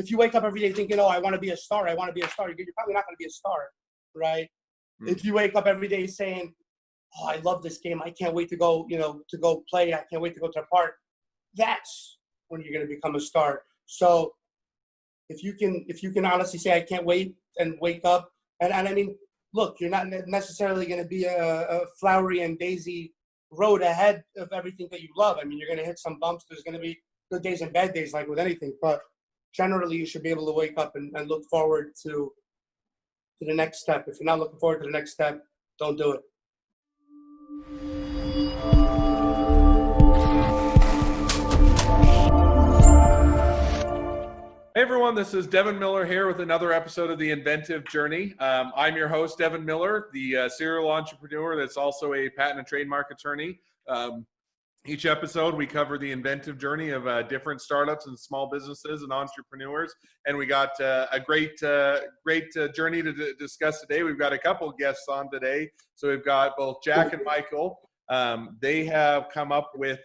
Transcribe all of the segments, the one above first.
if you wake up every day thinking, oh, I want to be a star, you're probably not going to be a star, right? If you wake up every day saying, oh, I love this game, I can't wait to go, to go play, I can't wait to go to the park, that's when you're going to become a star. So if you can honestly say, I can't wait, and wake up, and I mean, look, you're not necessarily going to be a flowery and daisy road ahead of everything that you love. I mean, you're going to hit some bumps. There's going to be good days and bad days, like with anything. But generally, you should be able to wake up and look forward to the next step. If you're not looking forward to the next step, don't do it. Hey everyone, this is Devin Miller here with another episode of The Inventive Journey. I'm your host, Devin Miller, the serial entrepreneur that's also a patent and trademark attorney. Each episode, we cover the inventive journey of different startups and small businesses and entrepreneurs. And we got a great journey to discuss today. We've got a couple of guests on today. So we've got both Jack and Michael. They have come up with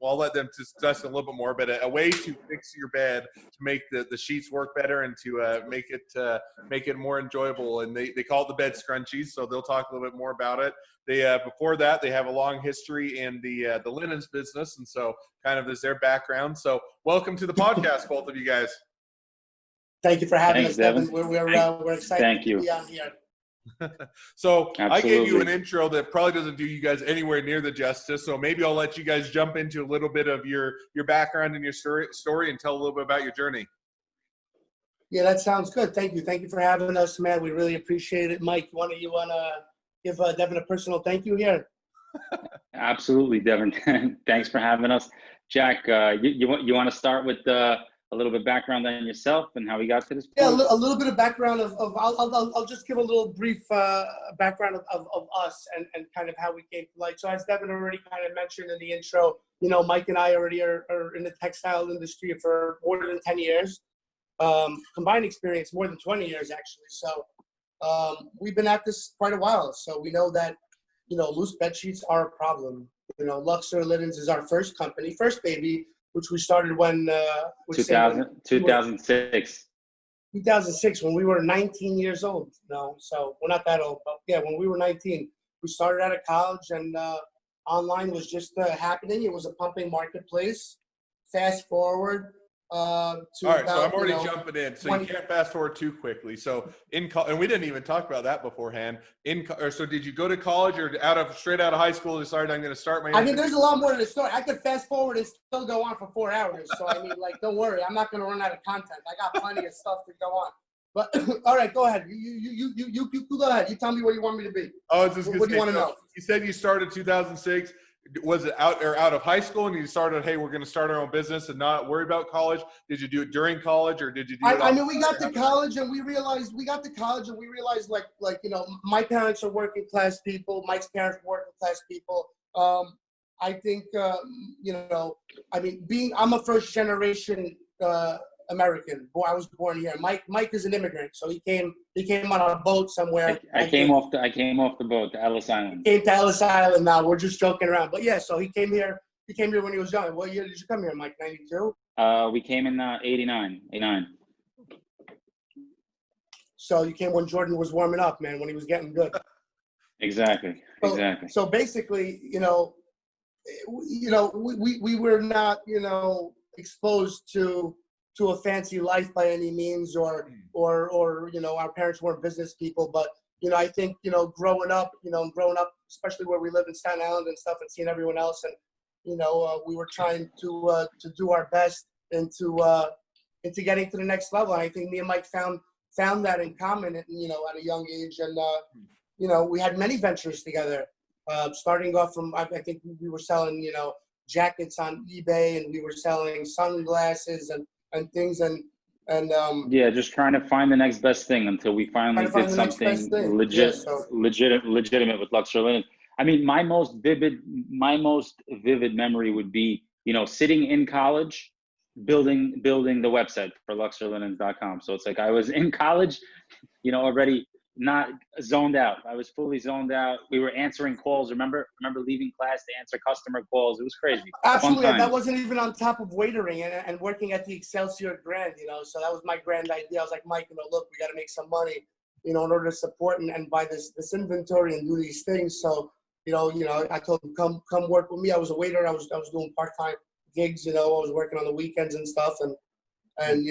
I'll let them discuss a little bit more, but a way to fix your bed to make the sheets work better and to make it more enjoyable. And they call it the bed scrunchies, so they'll talk a little bit more about it. They before that, they have a long history in the linens business, and so kind of is their background. So welcome to the podcast, both of you guys. Thanks, Devin. We're excited to be on here. So Absolutely. I gave you an intro that probably doesn't do you guys anywhere near the justice. So maybe I'll let you guys jump into a little bit of your background and your story and tell a little bit about your journey. Yeah, that sounds good. Thank you for having us, man. We really appreciate it. Mike, you wanna give Devin a personal thank you here? Absolutely, Devin. Thanks for having us. Jack, you want to start with a little bit background on yourself and how we got to this point? Yeah, a little bit of background I'll just give a little brief background of us and kind of how we came to light. So as Devin already kind of mentioned in the intro, Mike and I already are in the textile industry for more than 10 years. Combined experience, more than 20 years actually. So we've been at this quite a while. So we know that, loose bed sheets are a problem. Luxor Linens is our first company, first baby, which we started when 2006. 2006, when we were 19 years old. So we're not that old, but yeah, when we were 19, we started out of college, and online was just happening. It was a pumping marketplace. Fast forward to all right, about, so I'm already jumping in, so you can't fast forward too quickly. So and we didn't even talk about that beforehand. So did you go to college or straight out of high school decided I'm going to start my? I mean, there's a lot more to the story. I could fast forward and still go on for 4 hours. So I mean, don't worry, I'm not going to run out of content. I got plenty of stuff to go on. But all right, go ahead. You go ahead. You tell me where you want me to be. Oh, just what do you want to know? You said you started 2006. Was it out of high school and you started, hey, we're going to start our own business and not worry about college? Did you do it during college or did you do it? I mean, we got to college and we realized my parents are working class people. Mike's parents are working class people. I think, I'm a first generation American. I was born here. Mike is an immigrant, so he came on a boat somewhere. I came off the boat to Ellis Island. Came to Ellis Island. Now we're just joking around, but yeah. So he came here. He came here when he was young. What year did you come here, Mike? 92. We came in 89. So you came when Jordan was warming up, man. When he was getting good. Exactly. So basically, we were not, exposed to a fancy life by any means, or our parents weren't business people, but I think growing up, especially where we live in Staten Island and stuff, and seeing everyone else, and we were trying to do our best into getting to the next level. And I think me and Mike found that in common, at a young age, and we had many ventures together. Starting off from, I think we were selling jackets on eBay, and we were selling sunglasses and things, and just trying to find the next best thing until we finally did something legitimate with Luxor Linen. I mean, my most vivid memory would be, sitting in college, building the website for luxorlinens.com. So it's like I was in college, already not zoned out. I was fully zoned out. We were answering calls. Remember leaving class to answer customer calls. It was crazy. Absolutely. Fun And that times. wasn't even on top of waitering and working at the Excelsior Grand, so that was my grand idea. I was like, Mike, look, we got to make some money, in order to support and buy this inventory and do these things. So, I told him, come work with me. I was a waiter. I was doing part-time gigs, I was working on the weekends and stuff. And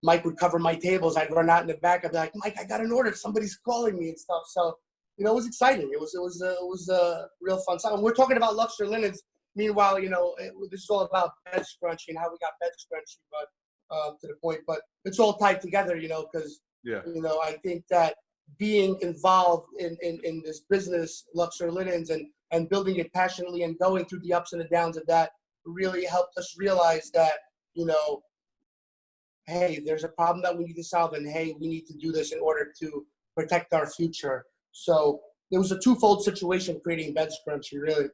Mike would cover my tables. I'd run out in the back. I'd be like, Mike, I got an order. Somebody's calling me and stuff. So, it was exciting. It was a real fun time. And we're talking about Luxor Linens. Meanwhile, this is all about bed scrunching and how we got bed scrunching, but to the point. But it's all tied together, because I think that being involved in this business, Luxor Linens, and building it passionately and going through the ups and the downs of that really helped us realize that, hey, there's a problem that we need to solve, and hey, we need to do this in order to protect our future. So it was a twofold situation creating Bed Scrunchy, really.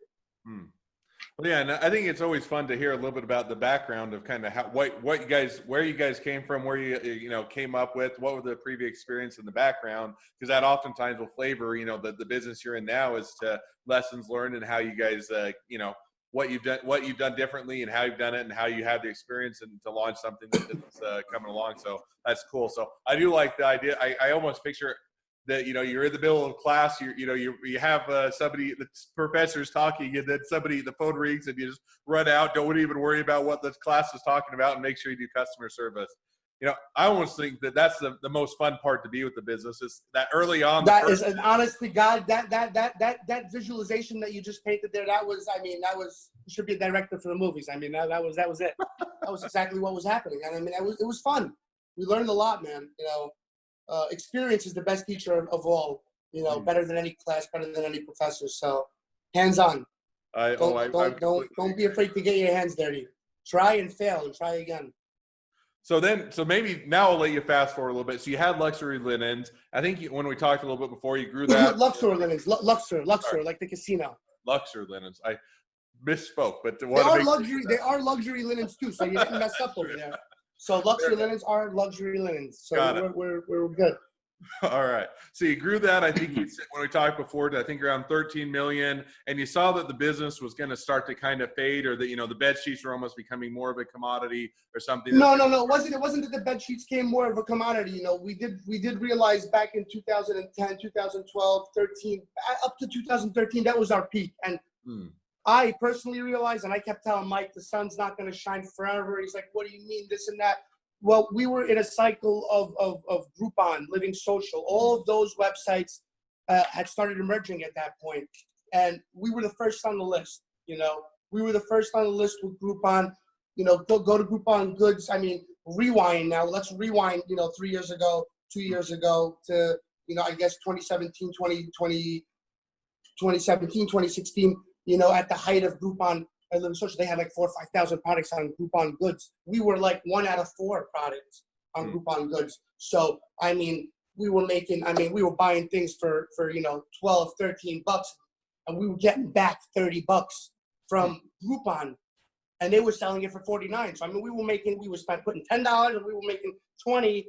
Well, yeah, and I think it's always fun to hear a little bit about the background of kind of how what you guys, where you guys came from, where you came up with, what were the previous experience in the background, because that oftentimes will flavor the business you're in now as to lessons learned and how you guys what you've done differently and how you've done it and how you had the experience and to launch something that's coming along. So that's cool. So I do like the idea. I almost picture that you're in the middle of class, you have somebody, the professor's talking, and then the phone rings and you just run out, don't even worry about what the class is talking about, and make sure you do customer service. I almost think that that's the most fun part to be with the business, is that early on. That is, and honestly, God, that visualization that you just painted there, that was you should be a director for the movies. That was it. That was exactly what was happening. And it was fun. We learned a lot, man. Experience is the best teacher of all. Better than any class, better than any professor. So, hands on. Don't be afraid to get your hands dirty. Try and fail and try again. So maybe now I'll let you fast forward a little bit. So you had Luxury Linens. I think when we talked a little bit before, you grew that. Luxor Linens, Luxor, like the casino. Luxor Linens. I misspoke, but they are luxury. They are luxury linens too. So you didn't mess up over there. So Luxury Linens are luxury linens. So we're good. All right. So you grew that. I think when we talked before, I think around 13 million, and you saw that the business was going to start to kind of fade, or that the bed sheets were almost becoming more of a commodity or something. No. It wasn't that the bed sheets came more of a commodity. We did realize back in 2010, 2012, 13, up to 2013, that was our peak. And I personally realized, and I kept telling Mike, the sun's not going to shine forever. He's like, what do you mean this and that? Well, we were in a cycle of Groupon, Living Social. All of those websites had started emerging at that point. And we were the first on the list, We were the first on the list with Groupon. Go to Groupon Goods. Rewind now. Let's rewind, 3 years ago, 2 years ago to, I guess 2017, 2016, at the height of Groupon. Living Social, they had like 4,000 or 5,000 products on Groupon Goods. We were like 1 out of 4 products on Groupon Goods. So, we were buying things for 12, 13 bucks, and we were getting back 30 bucks from Groupon, and they were selling it for 49. So, we were putting $10, and we were making $20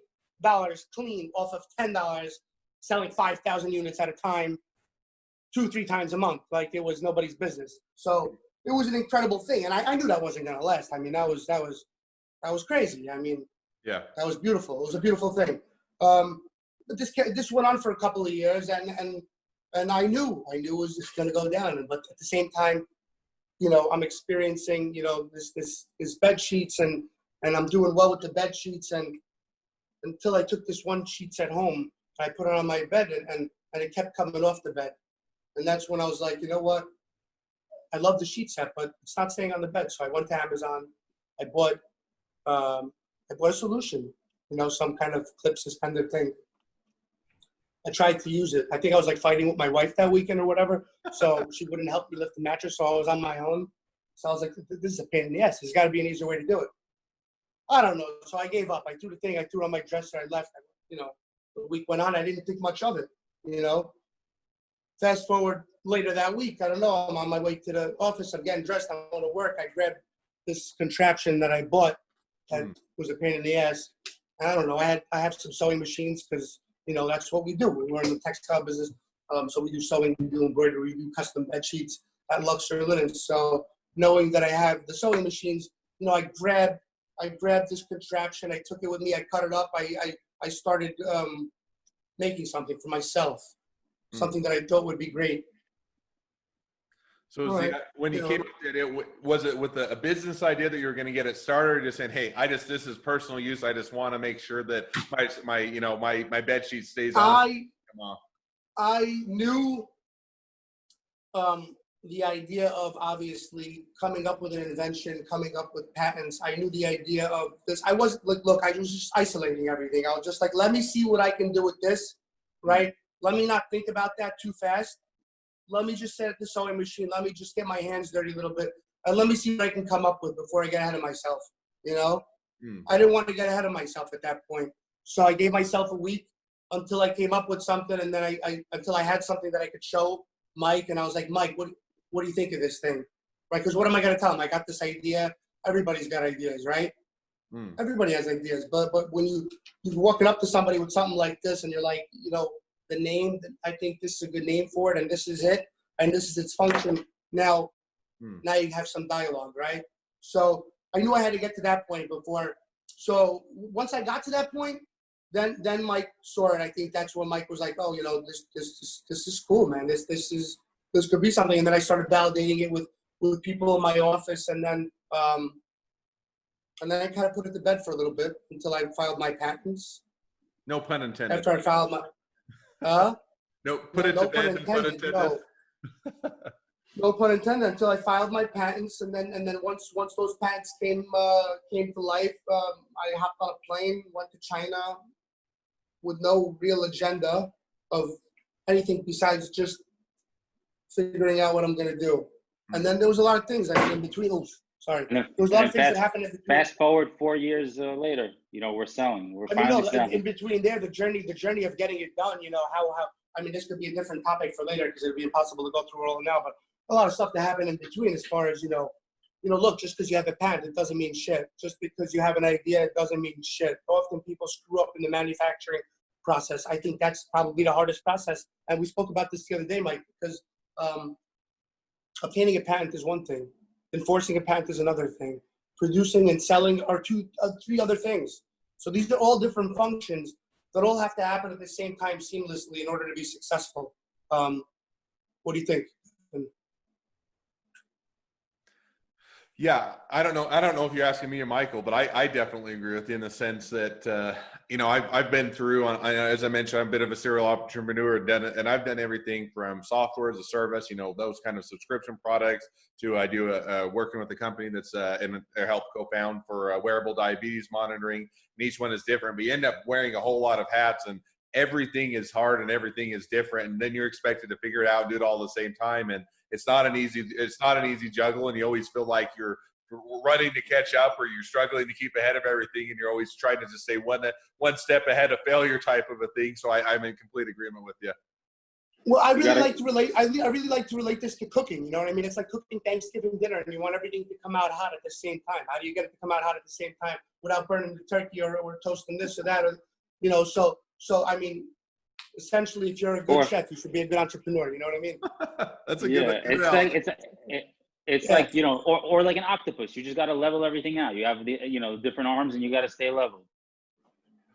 clean off of $10, selling 5,000 units at a time, 2-3 times a month, like it was nobody's business. So it was an incredible thing, and I knew that wasn't going to last. That was crazy. Yeah, that was beautiful. It was a beautiful thing. But this went on for a couple of years, and I knew it was just going to go down. But at the same time, I'm experiencing this bed sheets, and I'm doing well with the bed sheets, and until I took this one sheets at home, I put it on my bed, and it kept coming off the bed, and that's when I was like, you know what? I love the sheet set, but it's not staying on the bed. So I went to Amazon. I bought a solution, some kind of clip suspender thing. I tried to use it. I think I was like fighting with my wife that weekend or whatever. So she wouldn't help me lift the mattress. So I was on my own. So I was like, this is a pain in the ass. There's got to be an easier way to do it. I don't know. So I gave up. I threw the thing. I threw it on my dresser. I left. The week went on. I didn't think much of it, Fast forward later that week, I don't know, I'm on my way to the office. I'm getting dressed. I'm going to work. I grabbed this contraption that I bought that was a pain in the ass. I don't know. I have some sewing machines because that's what we do. We're in the textile business. So we do sewing, we do embroidery, we do custom bed sheets at Luxury Linen. So knowing that I have the sewing machines, I grabbed this contraption, I took it with me, I cut it up, I started making something for myself, something that I thought would be great. So when you came up with it, was it with a business idea that you were going to get it started, or just saying, hey, this is personal use, I just want to make sure that my bed sheet stays on? I knew the idea of obviously coming up with an invention, coming up with patents. I knew the idea of this. I was I was just isolating everything. I was just like, let me see what I can do with this, right? Let me not think about that too fast. Let me just set up the sewing machine. Let me just get my hands dirty a little bit. And let me see what I can come up with before I get ahead of myself, I didn't want to get ahead of myself at that point. So I gave myself a week until I came up with something, and then until I had something that I could show Mike, and I was like, Mike, what do you think of this thing? Right? Because what am I going to tell him? I got this idea. Everybody's got ideas, right? Everybody has ideas. But when you're walking up to somebody with something like this, and you're like, the name, I think this is a good name for it, and this is it, and this is its function. Now you have some dialogue, right? So I knew I had to get to that point before. So once I got to that point, then Mike saw it. I think that's when Mike was like, oh, this is cool, man. This could be something. And then I started validating it with people in my office, and then I kind of put it to bed for a little bit until I filed my patents. No pun intended. After I filed my no pun intended. No pun intended. Until I filed my patents, and then once those patents came to life, I hopped on a plane, went to China with no real agenda of anything besides just figuring out what I'm going to do. And then there was a lot of things in between. There was a lot of things that happened in between. Fast forward 4 years later, we're selling. We're finally selling. In between there, the journey of getting it done. This could be a different topic for later because it'd be impossible to go through it all now. But a lot of stuff that happened in between, as far as look, just because you have a patent, it doesn't mean shit. Just because you have an idea, it doesn't mean shit. Often people screw up in the manufacturing process. I think that's probably the hardest process. And we spoke about this the other day, Mike, because obtaining a patent is one thing. Enforcing a patent is another thing. Producing and selling are three other things. So these are all different functions that all have to happen at the same time seamlessly in order to be successful. What do you think? Yeah, I don't know if you're asking me or Michael, but I definitely agree with you in the sense that, I've been through, as I mentioned, I'm a bit of a serial entrepreneur, and I've done everything from software as a service, those kind of subscription products, to I do working with a company that's and I help co-found for wearable diabetes monitoring, and each one is different, but you end up wearing a whole lot of hats, and everything is hard and everything is different, and then you're expected to figure it out and do it all at the same time, and it's not an easy juggle, and you always feel like you're running to catch up, or you're struggling to keep ahead of everything, and you're always trying to just stay one step ahead of failure type of a thing. So I'm in complete agreement with you. Well, I really like to relate this to cooking. You know what I mean? It's like cooking Thanksgiving dinner, and you want everything to come out hot at the same time. How do you get it to come out hot at the same time without burning the turkey or toasting this or that? So I mean, essentially, if you're a good chef, you should be a good entrepreneur. You know what I mean? That's a good. It's like or like an octopus. You just got to level everything out. You have the different arms, and you got to stay level.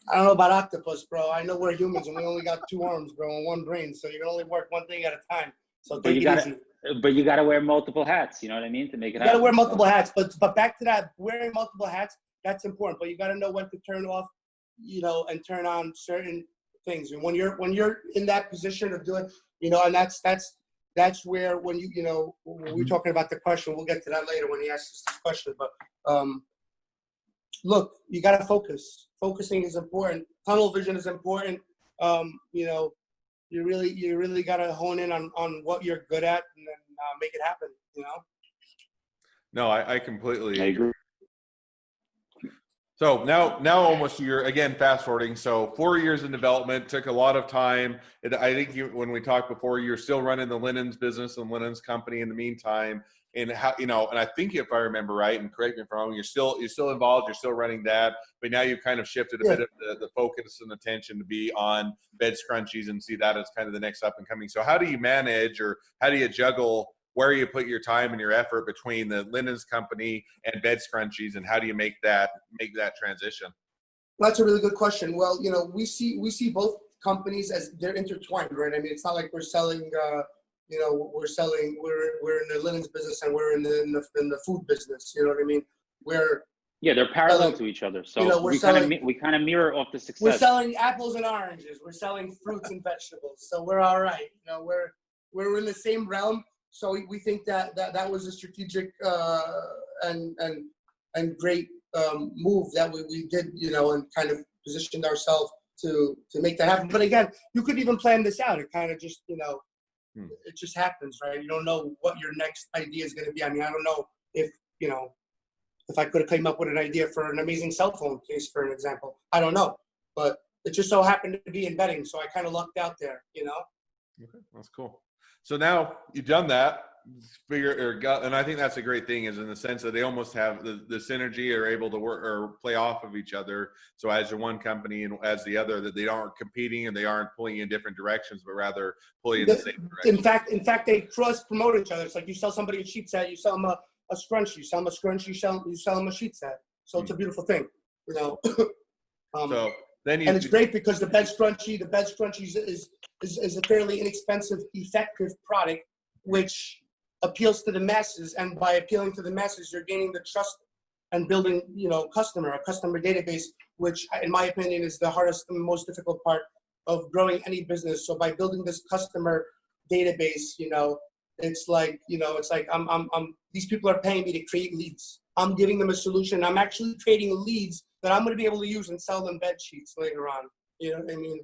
I don't know about octopus, bro. I know we're humans, and we only got 2 arms, bro, and 1 brain. So you can only work one thing at a time. So take it easy. But you got to wear multiple hats. You know what I mean? To make it happen. You got to wear multiple hats. But back to that, wearing multiple hats, that's important. But you got to know when to turn off, and turn on certain things. And when you're in that position of doing, and that's where when when we're talking about the question, we'll get to that later when he asks us this question. But look, you got to focus. Focusing is important. Tunnel vision is important. You really got to hone in on what you're good at and then make it happen. No, I completely agree. So now almost a year, again, fast forwarding. So 4 years in development, took a lot of time. I think when we talked before, you're still running the linens business and linens company in the meantime. in how, you know, and I think if I remember right, and correct me if I'm wrong, you're still involved, you're still running that, but now you've kind of shifted a bit of the focus and attention to be on bed scrunchies and see that as kind of the next up and coming. So how do you manage, or how do you juggle where you put your time and your effort between the linens company and bed scrunchies, and how do you make that transition? That's a really good question. Well, you know, we see both companies as they're intertwined, right? I mean, it's not like we're selling, you know, we're in the linens business and we're in the food business. You know what I mean? They're parallel to each other. So, you know, we kind of mirror off the success. We're selling apples and oranges. We're selling fruits and vegetables. So we're all right. You know, we're in the same realm. So we think that was a strategic and great move that we did, you know, and kind of positioned ourselves to make that happen. But again, you could even plan this out. It kind of just, you know, it just happens, right? You don't know what your next idea is going to be. I mean, I don't know if I could have come up with an idea for an amazing cell phone case, for an example. I don't know, but it just so happened to be in betting, so I kind of lucked out there, you know. Okay, that's cool. So now you've done that, and I think that's a great thing, is in the sense that they almost have the synergy, are able to work or play off of each other. So as the one company and as the other, that they aren't competing and they aren't pulling in different directions, but rather pulling in the same direction. In fact, they cross promote each other. It's like you sell somebody a sheet set, you sell them a scrunchie, you sell them a scrunchie, you sell them a sheet set. So it's a beautiful thing, you know. So then and it's great because the bed scrunchie is a fairly inexpensive, effective product, which appeals to the masses. And by appealing to the masses, you're gaining the trust and building, you know, a customer database, which in my opinion is the hardest and most difficult part of growing any business. So by building this customer database, you know, it's like these people are paying me to create leads. I'm giving them a solution. I'm actually creating leads that I'm going to be able to use and sell them bed sheets later on. You know what I mean?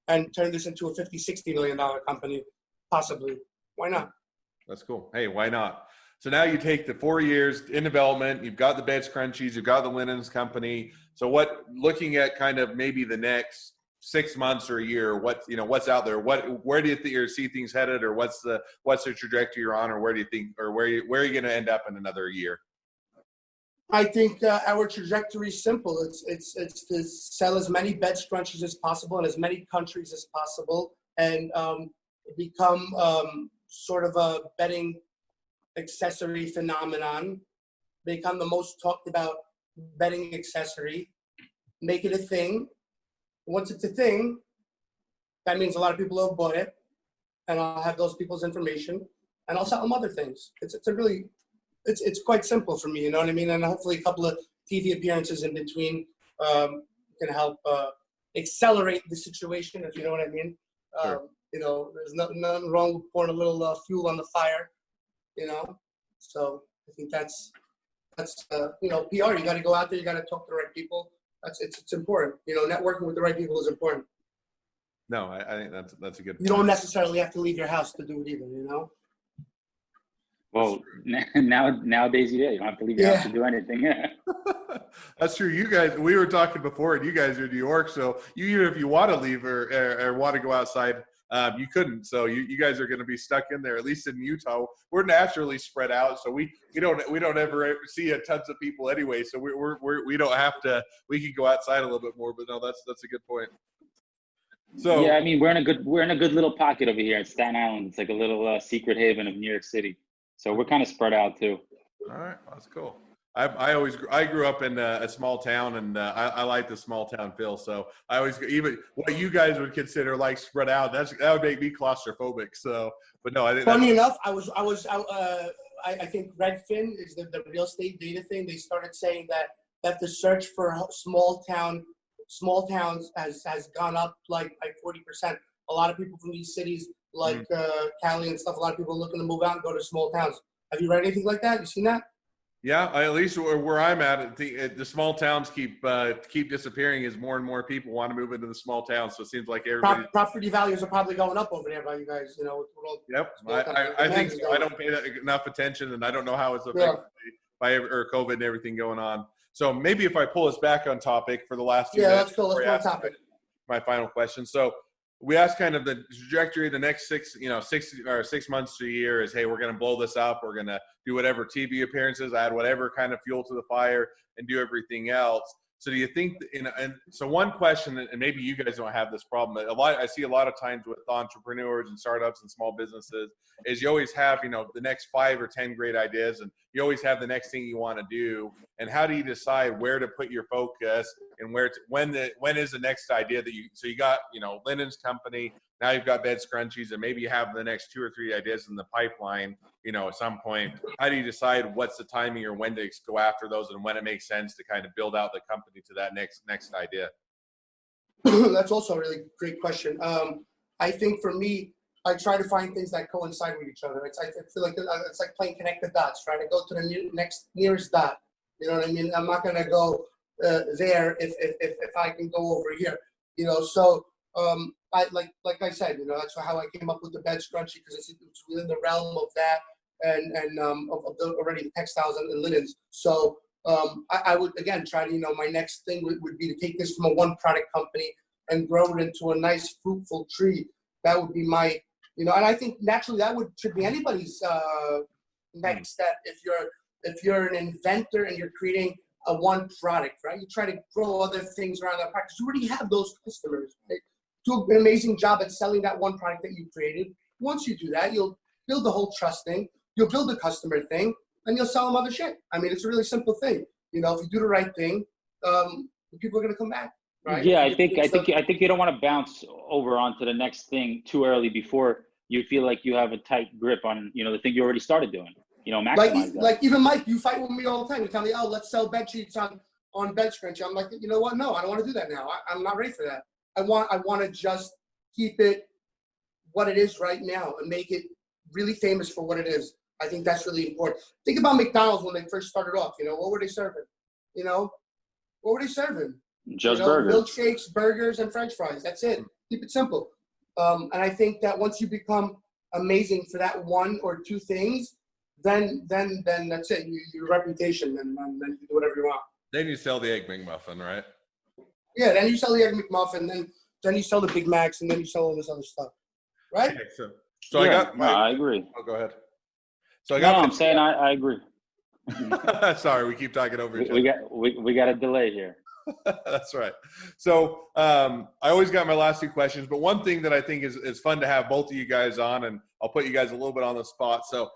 And turn this into a $50-60 million company, possibly. Why not? That's cool. Hey, why not? So now you take the 4 years in development, you've got the bed scrunchies, you've got the linens company. So looking at kind of maybe the next 6 months or a year, what's out there? Where do you think you see things headed, or what's the trajectory you're on, or where do you think, or where are you going to end up in another year? I think our trajectory is simple. It's to sell as many bed scrunchies as possible in as many countries as possible, and become sort of a bedding accessory phenomenon. Become the most talked about bedding accessory. Make it a thing. Once it's a thing, that means a lot of people have bought it, and I'll have those people's information, and I'll sell them other things. It's quite simple for me, you know what I mean? And hopefully a couple of TV appearances in between can help accelerate the situation, if you know what I mean. Sure. You know, there's nothing wrong with pouring a little fuel on the fire, you know? So I think that's you know, PR. You got to go out there. You got to talk to the right people. It's important. You know, networking with the right people is important. No, I think that's a good point. You don't necessarily have to leave your house to do it either, you know? Well, nowadays you do. You don't have to leave your house to do anything. That's true. You guys, we were talking before, and you guys are in New York, so even if you want to leave or want to go outside, you couldn't. So you guys are going to be stuck in there. At least in Utah, we're naturally spread out, so we don't ever see tons of people anyway. So we don't have to. We can go outside a little bit more. But no, that's a good point. So yeah, I mean, we're in a good little pocket over here at Staten Island. It's like a little secret haven of New York City. So we're kind of spread out too. All right, that's cool. I grew up in a small town, and I like the small town feel. So I always, even what you guys would consider like spread out, that would make me claustrophobic. So, but no, I think. Funny enough, I think Redfin is the real estate data thing. They started saying that the search for small towns has gone up like 40%. A lot of people from these cities, like Cali and stuff, a lot of people are looking to move out and go to small towns. Have you read anything like that? You seen that? Yeah, at least where I'm at, the small towns keep disappearing as more and more people want to move into the small towns. So it seems like everybody. Property values are probably going up over there by you guys. You know. Yep, I think so. I don't pay enough attention, and I don't know how it's affected by COVID and everything going on. So maybe if I pull us back on topic for the last few minutes. Let's go. Let's go on topic. My final question. So we ask kind of the trajectory of the next 6 months to a year is, hey, we're going to blow this up. We're going to do whatever TV appearances, add whatever kind of fuel to the fire, and do everything else. So do you think, and so one question, and maybe you guys don't have this problem, but I see a lot of times with entrepreneurs and startups and small businesses is you always have, the next 5 or 10 great ideas, and you always have the next thing you want to do. And how do you decide where to put your focus and when is the next idea so you got, Linens Company, now you've got Bed Scrunchies, and maybe you have the next 2 or 3 ideas in the pipeline, at some point. How do you decide what's the timing or when to go after those and when it makes sense to kind of build out the company to that next idea? That's also a really great question. I think for me, I try to find things that coincide with each other. I feel like it's like playing connect the dots, trying to go to the nearest dot. You know what I mean? I'm not going to go there if I can go over here. So I like I said, that's how I came up with the Bed Scrunchie, because it's within the realm of that and of the already textiles and linens. So I would again try to my next thing would be to take this from a one product company and grow it into a nice fruitful tree. That would be my and I think naturally that should be anybody's next step. If you're an inventor and you're creating a one product, right? You try to grow other things around that product because you already have those customers. Right? Do an amazing job at selling that one product that you created. Once you do that, you'll build the whole trust thing. You'll build the customer thing, and you'll sell them other shit. I mean, it's a really simple thing. If you do the right thing, people are gonna come back. Right? Yeah, I think you don't want to bounce over onto the next thing too early before you feel like you have a tight grip on the thing you already started doing. Maximize that. Like even Mike, you fight with me all the time. You tell me, oh, let's sell bed sheets on Bed Scrunchie. I'm like, you know what? No, I don't want to do that now. I'm not ready for that. I want to just keep it what it is right now and make it really famous for what it is. I think that's really important. Think about McDonald's when they first started off. What were they serving? What were they serving? Just burgers. Milkshakes, burgers, and French fries. That's it. Keep it simple. And I think that once you become amazing for that one or two things, then that's it. Your reputation, and then you can do whatever you want. Then you sell the Egg McMuffin, right? Yeah, then you sell the Egg McMuffin, then you sell the Big Macs, and then you sell all this other stuff, right? Okay, so yeah, I agree. Oh, go ahead. So I'm saying I agree. Sorry, we keep talking over each other. We got a delay here. That's right. So I always got my last 2 questions, but one thing that I think is fun to have both of you guys on, and I'll put you guys a little bit on the spot. So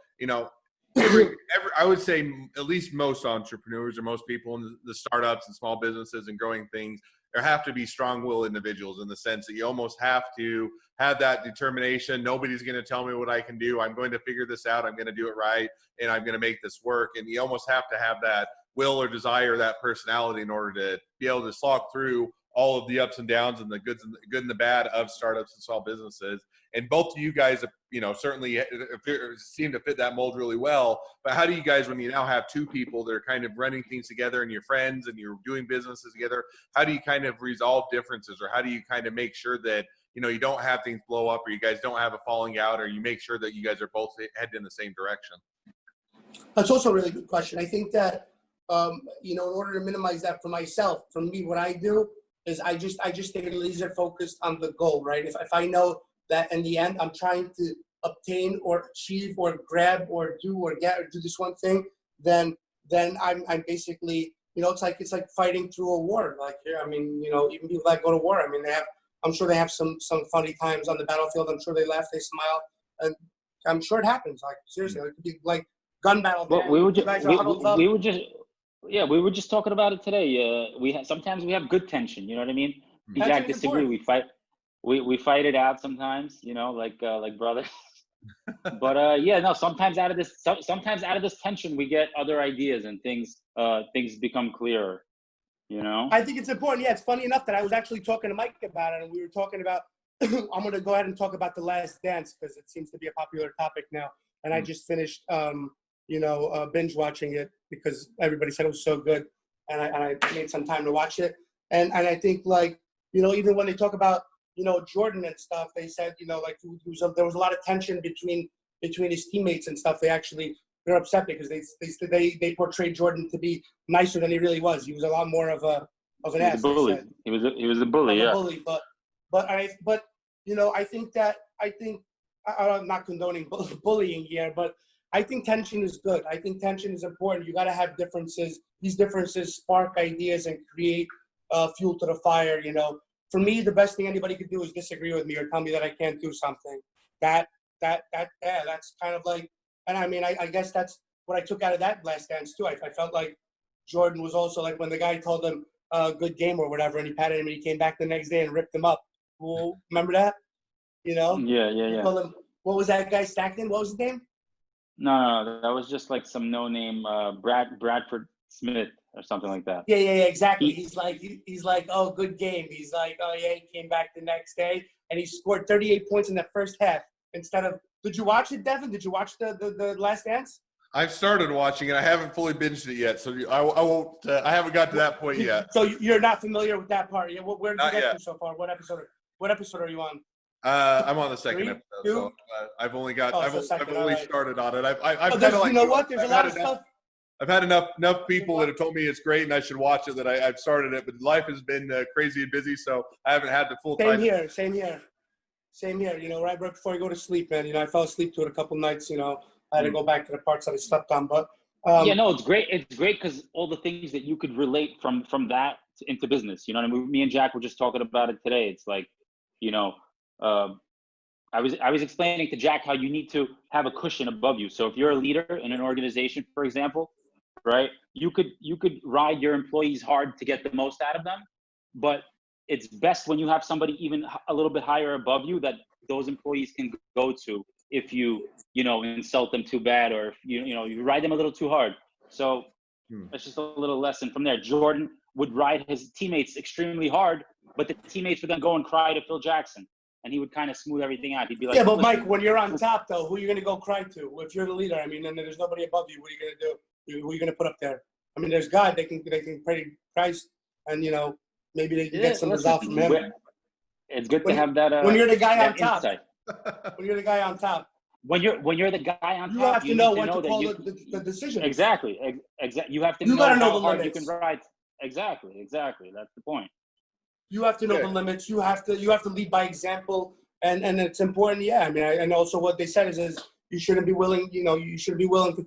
I would say at least most entrepreneurs or most people in the startups and small businesses and growing things, there have to be strong-willed individuals in the sense that you almost have to have that determination. Nobody's going to tell me what I can do. I'm going to figure this out. I'm going to do it right, and I'm going to make this work. And you almost have to have that will or desire, that personality, in order to be able to slog through all of the ups and downs and the good and the bad of startups and small businesses. And both of you guys, certainly seem to fit that mold really well. But how do you guys, when you now have 2 people that are kind of running things together and you're friends and you're doing businesses together, how do you kind of resolve differences, or how do you kind of make sure that, you don't have things blow up, or you guys don't have a falling out, or you make sure that you guys are both heading in the same direction? That's also a really good question. I think that, in order to minimize that for myself, for me, what I do is I just stay laser focused on the goal, right? If I know that in the end I'm trying to obtain or achieve or grab or do or get or do this one thing, then I'm basically, it's like fighting through a war. Like, even people that go to war, I'm sure they have some funny times on the battlefield. I'm sure they laugh, they smile, and I'm sure it happens. Like, seriously, it could be like gun battle. Well, we were just talking about it today. Sometimes we have good tension. You know what I mean? Jack disagree. We fight. We fight it out sometimes. Like brothers. But sometimes out of this tension, we get other ideas and things become clearer. I think it's important. Yeah, it's funny enough that I was actually talking to Mike about it, and we were talking about. I'm going to go ahead and talk about The Last Dance because it seems to be a popular topic now, and I just finished. Binge watching it because everybody said it was so good, and I made some time to watch it. And I think even when they talk about Jordan and stuff, they said there was a lot of tension between his teammates and stuff. They're upset because they portrayed Jordan to be nicer than he really was. He was a lot more of an ass. He was a bully. He was a bully. Yeah. Bully, but I think I'm not condoning bullying here, but I think tension is good. I think tension is important. You got to have differences. These differences spark ideas and create fuel to the fire. For me, the best thing anybody could do is disagree with me or tell me that I can't do something. That's kind of like, and I mean, I guess that's what I took out of that Last Dance too. I felt like Jordan was also like when the guy told him good game or whatever, and he patted him and he came back the next day and ripped him up. Well, remember that? Yeah. He told him, what was that guy Stockton? What was his name? No, that was just like some no-name Bradford Smith or something like that. Yeah, exactly. He's like, oh, good game. He's like, oh yeah, he came back the next day and he scored 38 points in the first half instead of. Did you watch it, Devin? Did you watch the Last Dance? I've started watching it. I haven't fully binged it yet, so I won't. I haven't got to that point yet. So you're not familiar with that part? Yeah. Where did you get yet. to so far? What episode are you on? I'm on the second 3, episode, 2? so I've only got. I've second, only right. started on it. I've There's like, there's a lot of stuff. I've had enough people that have told me it's great and I should watch it that I've started it, but life has been crazy and busy, so I haven't had the full time. Same here. Right before I go to sleep, man. I fell asleep to it a couple nights. I had to go back to the parts that I slept on, but. It's great. It's great because all the things that you could relate from that into business. You know what I mean? Me and Jack were just talking about it today. It's like, I was explaining to Jack how you need to have a cushion above you. So if you're a leader in an organization, for example, right, you could ride your employees hard to get the most out of them, but it's best when you have somebody even a little bit higher above you that those employees can go to if you insult them too bad or if you ride them a little too hard. So that's just a little lesson from there. Jordan would ride his teammates extremely hard, but the teammates would then go and cry to Phil Jackson, and he would kind of smooth everything out. He'd be like, yeah, but Mike, when you're on top, though, who are you going to go cry to? If you're the leader, I mean, and there's nobody above you, what are you going to do? Who are you going to put up there? I mean, there's God. They can pray to Christ, and maybe they can get some resolve from him. It's good to have that. When you're the guy on top. Insight. When you're the guy on top. When you're the guy on top, you have to know when to call the decision. Exactly. You have to know how the hard limits. you can ride. Exactly. That's the point. You have to know the limits. You have to lead by example, and it's important. Yeah, I mean, and also what they said is you shouldn't be willing. You should be willing to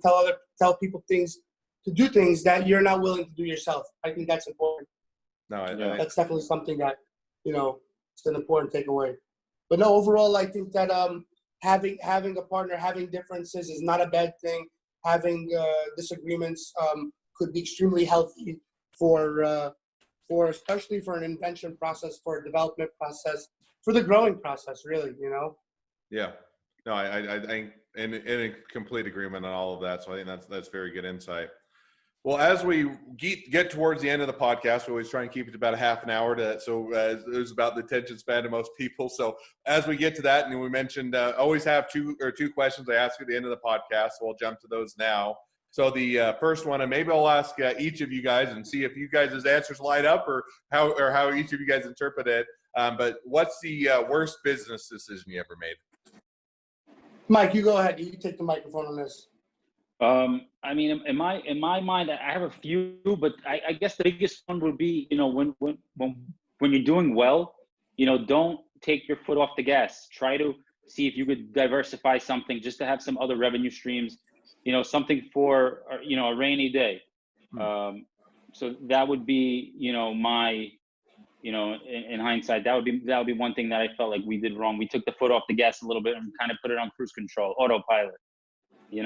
tell people things, to do things that you're not willing to do yourself. I think that's important. No, that's definitely something that it's an important takeaway. But no, overall, I think that having a partner, having differences is not a bad thing. Having disagreements could be extremely healthy for especially for an invention process, for a development process, for the growing process, really. Yeah. No, I think in complete agreement on all of that. So I think that's very good insight. Well, as we get towards the end of the podcast, we always try and keep it to about a half an hour. It was about the attention span of most people. So as we get to that, and we mentioned, always have two questions I ask at the end of the podcast. So I'll jump to those now. So the first one, and maybe I'll ask each of you guys and see if you guys' answers line up or how each of you guys interpret it. But what's the worst business decision you ever made? Mike, you go ahead. You take the microphone on this. I mean, in my mind, I have a few, but I guess the biggest one would be, when you're doing well, don't take your foot off the gas. Try to see if you could diversify something just to have some other revenue streams, something for, a rainy day. So that would be, my, in hindsight, that would be one thing that I felt like we did wrong. We took the foot off the gas a little bit and kind of put it on cruise control, autopilot, You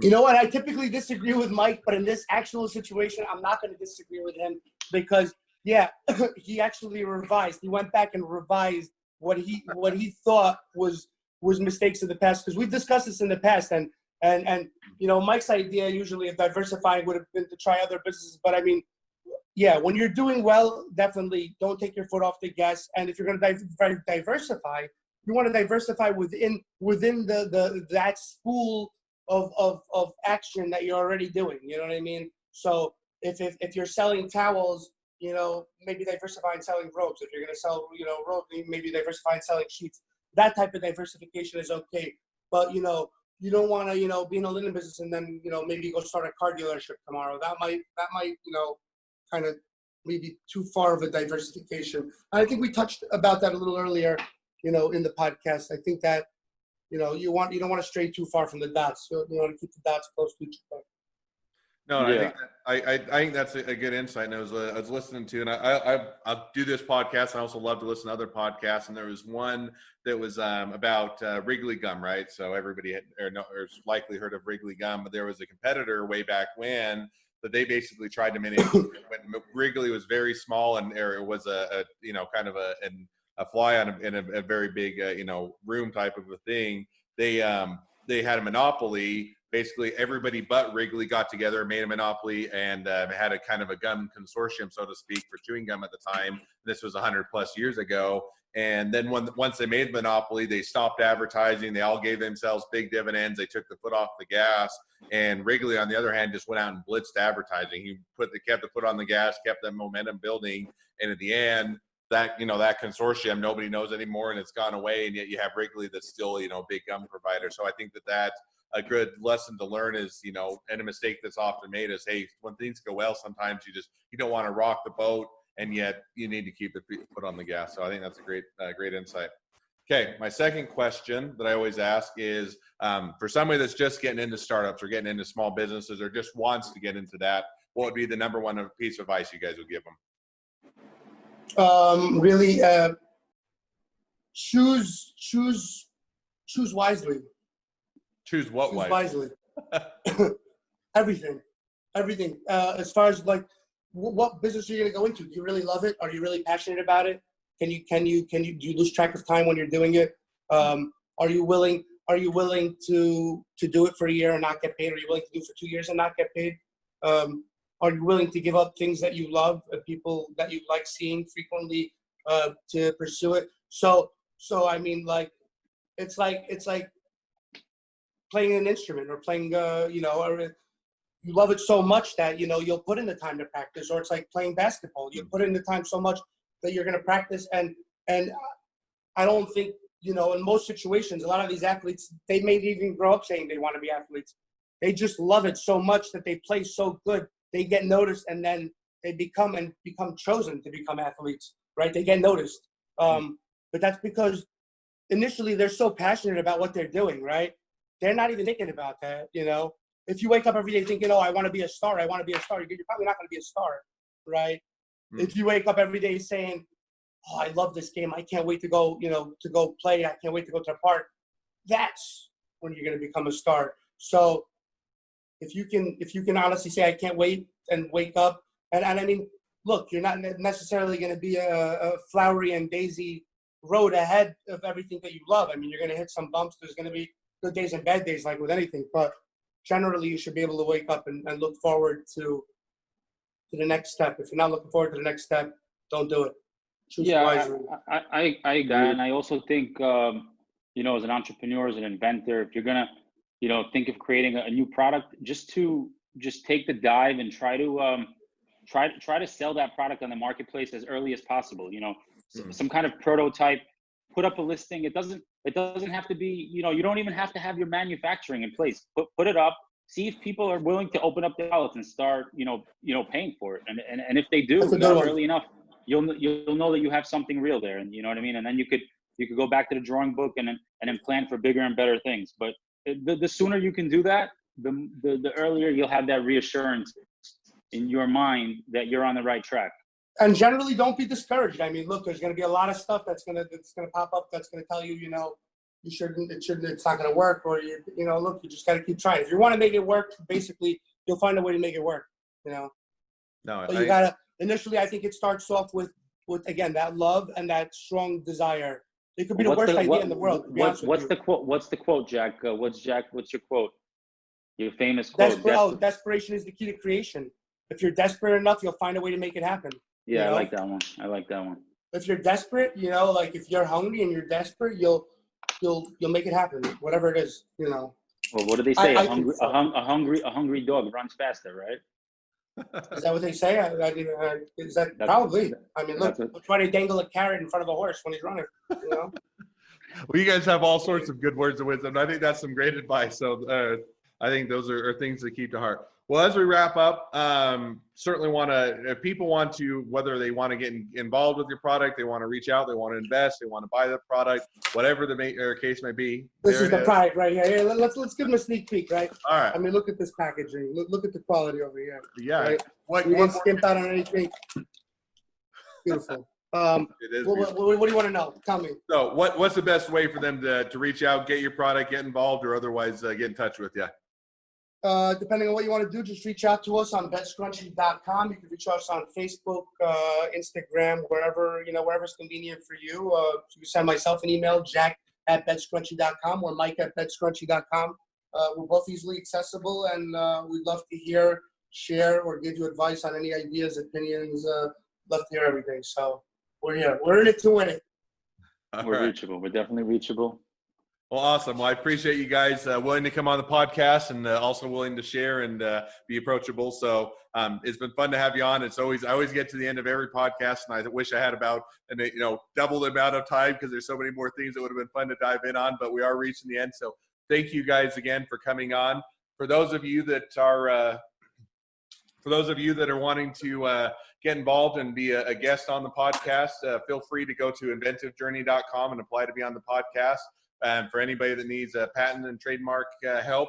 know what? I typically disagree with Mike, but in this actual situation, I'm not going to disagree with him because, yeah, he actually revised. He went back and revised what he thought was mistakes of the past, because we've discussed this in the past, and Mike's idea usually of diversifying would have been to try other businesses. But I mean, yeah, when you're doing well, definitely don't take your foot off the gas. And if you're going to diversify, you want to diversify within that spool of action that you're already doing. You know what I mean? So if you're selling towels, maybe diversify in selling ropes. If you're going to sell, rope, maybe diversify in selling sheets. That type of diversification is okay. But, you don't want to, be in a linen business and then, maybe go start a car dealership tomorrow. That might, kind of maybe too far of a diversification. And I think we touched about that a little earlier. in the podcast. I think that, you don't want to stray too far from the dots. You want to keep the dots close to each other. No, Yeah. I think that's a good insight. And I was listening to, and I'll do this podcast. I also love to listen to other podcasts. And there was one that was about Wrigley gum, right? So everybody has likely heard of Wrigley gum, but there was a competitor way back when that they basically tried to manufacture when Wrigley was very small and there was a kind of a fly on in a very big room type of a thing. They had a monopoly. Basically, everybody but Wrigley got together, made a monopoly, and had a kind of a gum consortium, so to speak, for chewing gum at the time. This was 100+ years ago. And then once they made the monopoly, they stopped advertising. They all gave themselves big dividends. They took the foot off the gas. And Wrigley, on the other hand, just went out and blitzed advertising. He kept the foot on the gas, kept that momentum building. And at the end, that consortium, nobody knows anymore, and it's gone away. And yet you have Wrigley that's still, a big gum provider. So I think that's a good lesson to learn is, and a mistake that's often made is, hey, when things go well, sometimes you don't want to rock the boat, and yet you need to keep the foot on the gas. So I think that's a great insight. Okay, my second question that I always ask is, for somebody that's just getting into startups or getting into small businesses or just wants to get into that, what would be the number one piece of advice you guys would give them? Really, choose wisely. Choose what wisely? Everything. As far as like, what business are you going to go into? Do you really love it? Are you really passionate about it? Do you lose track of time when you're doing it? Are you willing to do it for a year and not get paid? Are you willing to do it for 2 years and not get paid? Are you willing to give up things that you love and people that you like seeing frequently to pursue it? So I mean, like, it's like playing an instrument or playing, or you love it so much that, you'll put in the time to practice. Or it's like playing basketball. You put in the time so much that you're going to practice. And I don't think, in most situations, a lot of these athletes, they may even grow up saying they want to be athletes. They just love it so much that they play so good. They get noticed, and then they become chosen to become athletes, right? They get noticed. But that's because initially they're so passionate about what they're doing, right? They're not even thinking about that, If you wake up every day thinking, I want to be a star, you're probably not going to be a star, right? If you wake up every day saying, I love this game, I can't wait to go, to go play, I can't wait to go to the park, that's when you're going to become a star. So if you can honestly say, I can't wait, and wake up, and I mean, look, you're not necessarily going to be a flowery and daisy road ahead of everything that you love. I mean, you're going to hit some bumps. There's going to be good days and bad days, like with anything. But generally, you should be able to wake up and look forward to the next step. If you're not looking forward to the next step, don't do it. Choose wisely. I agree. And I also think, as an entrepreneur, as an inventor, if you're going to, think of creating a new product, just take the dive and try to sell that product on the marketplace as early as possible. Some kind of prototype, put up a listing. It doesn't have to be, you don't even have to have your manufacturing in place. Put it up, see if people are willing to open up their wallets and start, paying for it. And if they do early enough, you'll know that you have something real there. And you know what I mean? And then you could go back to the drawing book and then plan for bigger and better things. But the sooner you can do that, the earlier you'll have that reassurance in your mind that you're on the right track. And generally, don't be discouraged. I mean, look, there's going to be a lot of stuff that's going to pop up that's going to tell you, you shouldn't, it's not going to work, or look, you just got to keep trying. If you want to make it work, basically, you'll find a way to make it work. No, but you gotta initially. I think it starts off with again that love and that strong desire. It could be the worst idea in the world. What's the quote? What's the quote, Jack? What's your quote? Your famous quote. Desperation is the key to creation. If you're desperate enough, you'll find a way to make it happen. Yeah, I like that one. If you're desperate, like if you're hungry and you're desperate, you'll make it happen. Whatever it is, Well, what do they say? A hungry dog runs faster, right? Is that what they say? Is that probably? I mean, look, try to dangle a carrot in front of a horse when he's running. Well, you guys have all sorts of good words of wisdom. I think that's some great advice. So I think those are things to keep to heart. Well, as we wrap up, certainly want to, if people want to, whether they want to get involved with your product, they want to reach out, they want to invest, they want to buy the product, whatever the case may be. This is the product right here. Here, let's give them a sneak peek, right? All right. I mean, look at this packaging. Look at the quality over here. Yeah. Right? What We didn't skimp out on anything. Beautiful. It is what do you want to know? Tell me. So what's the best way for them to reach out, get your product, get involved, or otherwise get in touch with you? Depending on what you want to do, just reach out to us on betscrunchy.com. You can reach us on Facebook, Instagram, wherever's convenient for you. You can send myself an email, jack@betscrunchy.com or mike@betscrunchy.com. We're both easily accessible, and we'd love to hear, share, or give you advice on any ideas, opinions. Love to hear everything. So we're here. We're in it to win it. We're reachable. We're definitely reachable. Well, awesome. Well, I appreciate you guys willing to come on the podcast and also willing to share and be approachable. So it's been fun to have you on. I always get to the end of every podcast, and I wish I had about double the amount of time because there's so many more things that would have been fun to dive in on. But we are reaching the end. So thank you guys again for coming on. For those of you that are wanting to get involved and be a guest on the podcast, feel free to go to inventivejourney.com and apply to be on the podcast. And for anybody that needs patent and trademark help,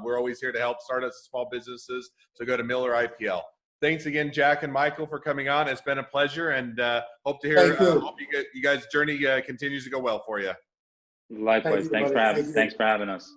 we're always here to help startups and small businesses. So go to Miller IPL. Thanks again, Jack and Michael, for coming on. It's been a pleasure, and hope to hear. Hope you guys' journey continues to go well for you. Likewise. Thanks for having us.